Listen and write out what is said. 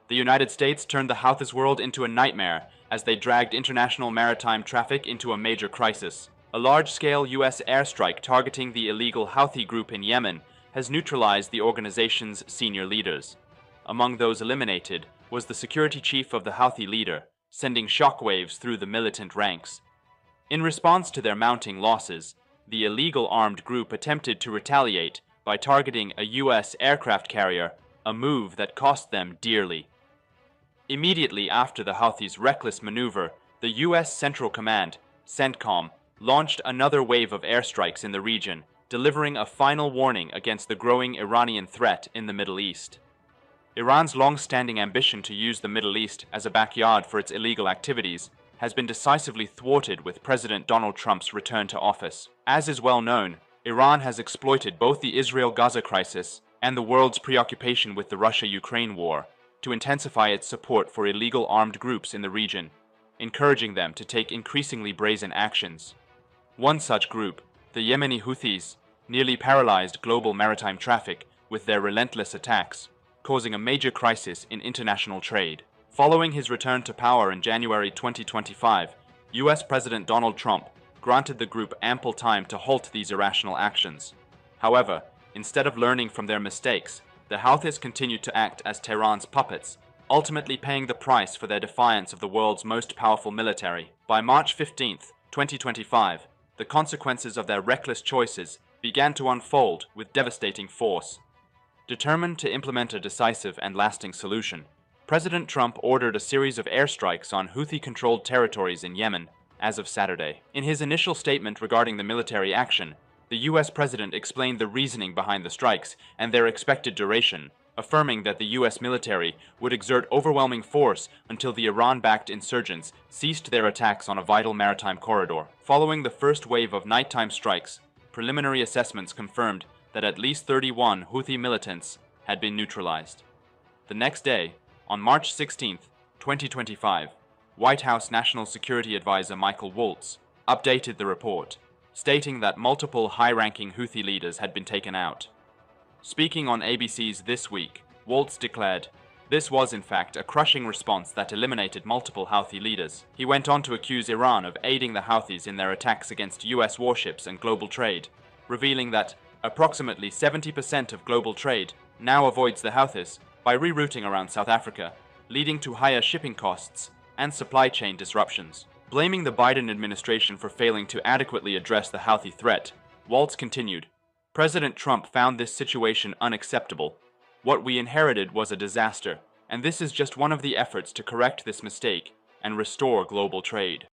The United States turned the Houthis world into a nightmare as they dragged international maritime traffic into a major crisis. A large-scale U.S. airstrike targeting the illegal Houthi group in Yemen has neutralized the organization's senior leaders. Among those eliminated was the security chief of the Houthi leader, sending shockwaves through the militant ranks. In response to their mounting losses, the illegal armed group attempted to retaliate by targeting a U.S. aircraft carrier, a move that cost them dearly. Immediately after the Houthis' reckless maneuver, the U.S. Central Command, CENTCOM, launched another wave of airstrikes in the region, delivering a final warning against the growing Iranian threat in the Middle East. Iran's long-standing ambition to use the Middle East as a backyard for its illegal activities has been decisively thwarted with President Donald Trump's return to office. As is well known, Iran has exploited both the Israel-Gaza crisis and the world's preoccupation with the Russia-Ukraine war to intensify its support for illegal armed groups in the region, encouraging them to take increasingly brazen actions. One such group, the Yemeni Houthis, nearly paralyzed global maritime traffic with their relentless attacks, causing a major crisis in international trade. Following his return to power in January 2025, US President Donald Trump granted the group ample time to halt these irrational actions. However, instead of learning from their mistakes, the Houthis continued to act as Tehran's puppets, ultimately paying the price for their defiance of the world's most powerful military. By March 15, 2025, the consequences of their reckless choices began to unfold with devastating force. Determined to implement a decisive and lasting solution, President Trump ordered a series of airstrikes on Houthi-controlled territories in Yemen as of Saturday. In his initial statement regarding the military action, the U.S. president explained the reasoning behind the strikes and their expected duration, affirming that the U.S. military would exert overwhelming force until the Iran-backed insurgents ceased their attacks on a vital maritime corridor. Following the first wave of nighttime strikes, preliminary assessments confirmed that at least 31 Houthi militants had been neutralized. The next day, on March 16, 2025, White House National Security Advisor Michael Waltz updated the report, stating that multiple high-ranking Houthi leaders had been taken out. Speaking on ABC's This Week, Waltz declared, "This was in fact a crushing response that eliminated multiple Houthi leaders." He went on to accuse Iran of aiding the Houthis in their attacks against US warships and global trade, revealing that approximately 70% of global trade now avoids the Houthis by rerouting around South Africa, leading to higher shipping costs and supply chain disruptions. Blaming the Biden administration for failing to adequately address the Houthi threat, Waltz continued, "President Trump found this situation unacceptable. What we inherited was a disaster, and this is just one of the efforts to correct this mistake and restore global trade."